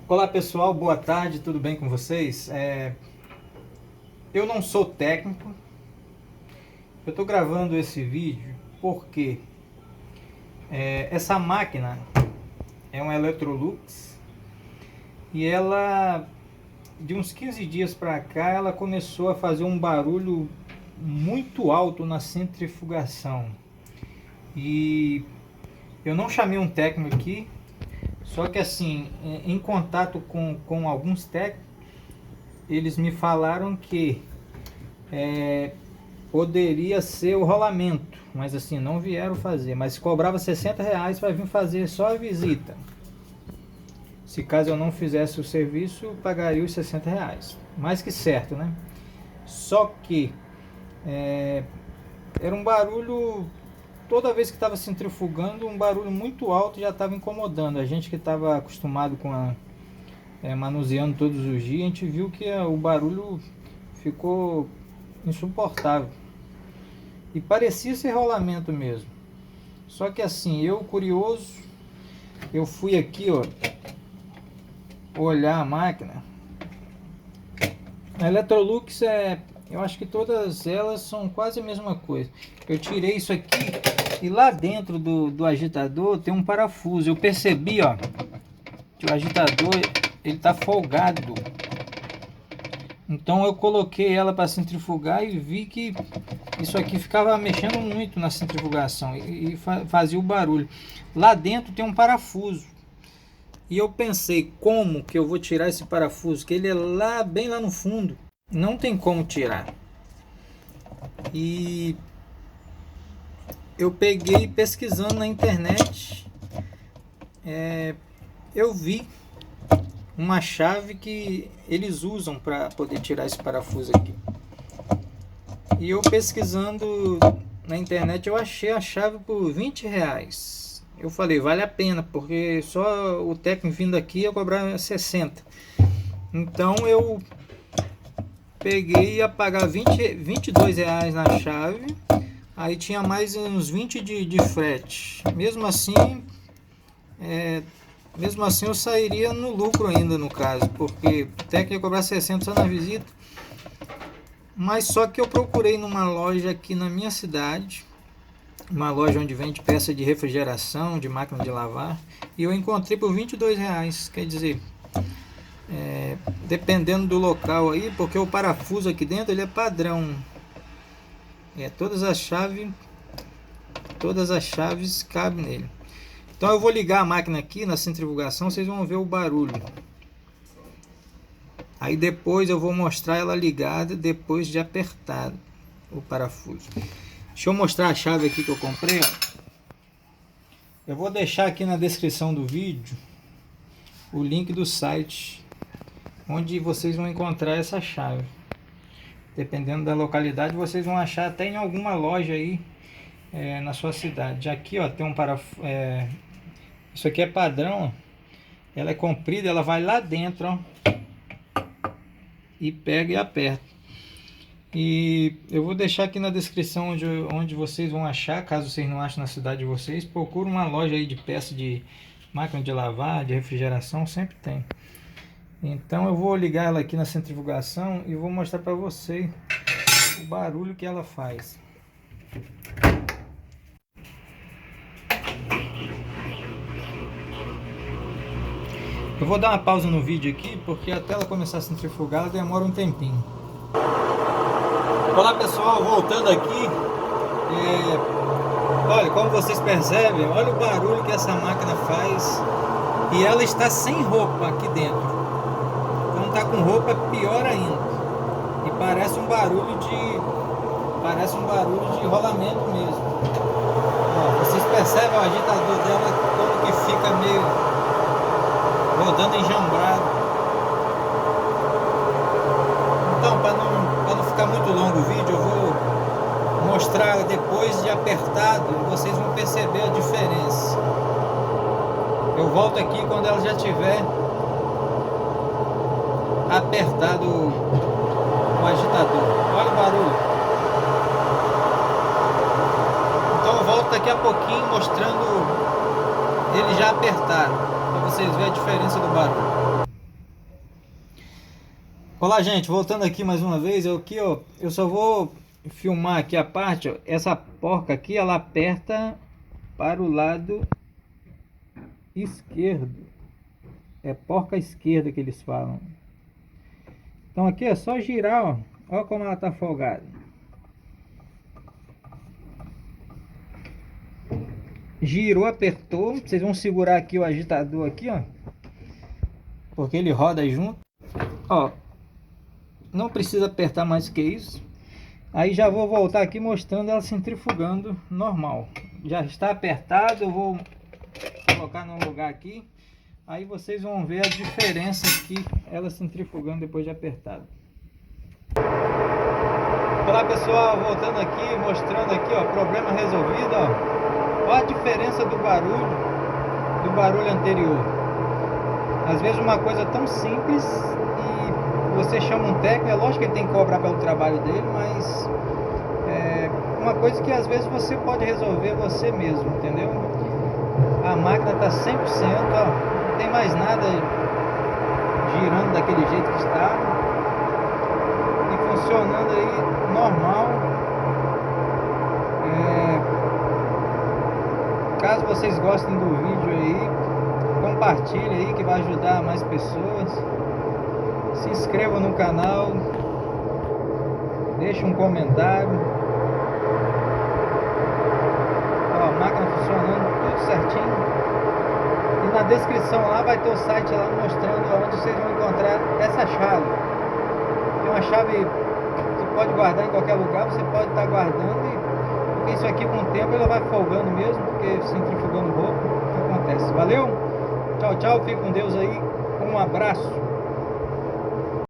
Olá pessoal, boa tarde, tudo bem com vocês? Eu não sou técnico, eu estou gravando esse vídeo porque essa máquina é uma Electrolux e ela, de uns 15 dias para cá, ela começou a fazer um barulho muito alto na centrifugação. E eu não chamei um técnico aqui, só que assim, em contato com alguns técnicos, eles me falaram que poderia ser o rolamento, mas assim, não vieram fazer, mas cobrava R$ 60 para vir fazer só a visita. Se caso eu não fizesse o serviço, eu pagaria os R$ 60, mais que certo, né? Só que era um barulho, toda vez que estava centrifugando, um barulho muito alto já estava incomodando. A gente que estava acostumado com manuseando todos os dias, a gente viu que o barulho ficou insuportável. E parecia ser rolamento mesmo. Só que assim, eu curioso, eu fui aqui, ó, olhar a máquina. A Electrolux eu acho que todas elas são quase a mesma coisa. Eu tirei isso aqui e lá dentro do agitador tem um parafuso. Eu percebi, ó, que o agitador ele tá folgado. Então eu coloquei ela para centrifugar e vi que isso aqui ficava mexendo muito na centrifugação e fazia o barulho. Lá dentro tem um parafuso. E eu pensei, como que eu vou tirar esse parafuso? Que ele é lá, bem lá no fundo. Não tem como tirar. E eu peguei pesquisando na internet. Eu vi uma chave que eles usam para poder tirar esse parafuso aqui. E eu pesquisando na internet eu achei a chave por R$ 20. Eu falei, vale a pena, porque só o técnico vindo aqui ia cobrar 60. Então eu peguei e ia pagar R$ 22 na chave. Aí tinha mais uns 20 de frete. Mesmo assim eu sairia no lucro ainda, no caso, porque o técnico ia cobrar 60 só na visita. Mas só que eu procurei numa loja aqui na minha cidade, uma loja onde vende peça de refrigeração, de máquina de lavar, e eu encontrei por R$ 22. Quer dizer, dependendo do local aí, porque o parafuso aqui dentro ele é padrão. Todas as chaves cabem nele. Então eu vou ligar a máquina aqui na centrifugação, vocês vão ver o barulho. Aí depois eu vou mostrar ela ligada depois de apertar o parafuso. Deixa eu mostrar a chave aqui que eu comprei, ó. Eu vou deixar aqui na descrição do vídeo o link do site onde vocês vão encontrar essa chave. Dependendo da localidade, vocês vão achar até em alguma loja aí na sua cidade. Aqui, ó, tem um parafuso. Isso aqui é padrão, ó. Ela é comprida, ela vai lá dentro, ó, e pega e aperta. E eu vou deixar aqui na descrição onde vocês vão achar. Caso vocês não achem na cidade de vocês, procura uma loja aí de peça de máquina de lavar, de refrigeração, sempre tem. Então eu vou ligar ela aqui na centrifugação e vou mostrar para vocês o barulho que ela faz. Eu vou dar uma pausa no vídeo aqui, porque até ela começar a centrifugar ela demora um tempinho. Olá pessoal, voltando aqui. Olha, como vocês percebem, olha o barulho que essa máquina faz. E ela está sem roupa aqui dentro. Quando está com roupa é pior ainda. E parece um barulho de rolamento mesmo. Ó, vocês percebem o agitador dela como que fica meio rodando enjambrado. Então, para não ficar muito longo o vídeo, eu vou mostrar depois de apertado, vocês vão perceber a diferença. Eu volto aqui quando ela já tiver apertado o agitador. Olha o barulho. Então eu volto daqui a pouquinho mostrando ele já apertado, para vocês verem a diferença do barulho. Olá, gente, voltando aqui mais uma vez, eu só vou filmar aqui a parte, ó, essa porca aqui, ela aperta para o lado esquerdo, é porca esquerda que eles falam. Então aqui é só girar, ó, ó como ela tá folgada. Girou, apertou, vocês vão segurar aqui o agitador aqui, ó, porque ele roda junto, ó, não precisa apertar mais que isso. Aí já vou voltar aqui mostrando ela centrifugando normal. Já está apertado, eu vou colocar no lugar aqui. Aí vocês vão ver a diferença aqui, ela centrifugando depois de apertado. Olá pessoal, voltando aqui, mostrando aqui, ó, problema resolvido, ó. Olha a diferença do barulho anterior. Às vezes uma coisa tão simples e você chama um técnico, é lógico que ele tem que cobrar pelo trabalho dele, mas é uma coisa que às vezes você pode resolver você mesmo, entendeu? A máquina está 100%, ó, não tem mais nada girando daquele jeito que está e funcionando aí normal. Caso vocês gostem do vídeo aí, compartilhe aí que vai ajudar mais pessoas. Se inscreva no canal, deixe um comentário. Ó, a máquina funcionando tudo certinho. E na descrição lá vai ter o site lá mostrando onde vocês vão encontrar essa chave. É uma chave que pode guardar em qualquer lugar, você pode estar guardando, porque isso aqui com o tempo ela vai folgando mesmo, porque centrifugando roupa, o que acontece. Valeu? Tchau, tchau, fique com Deus aí, um abraço.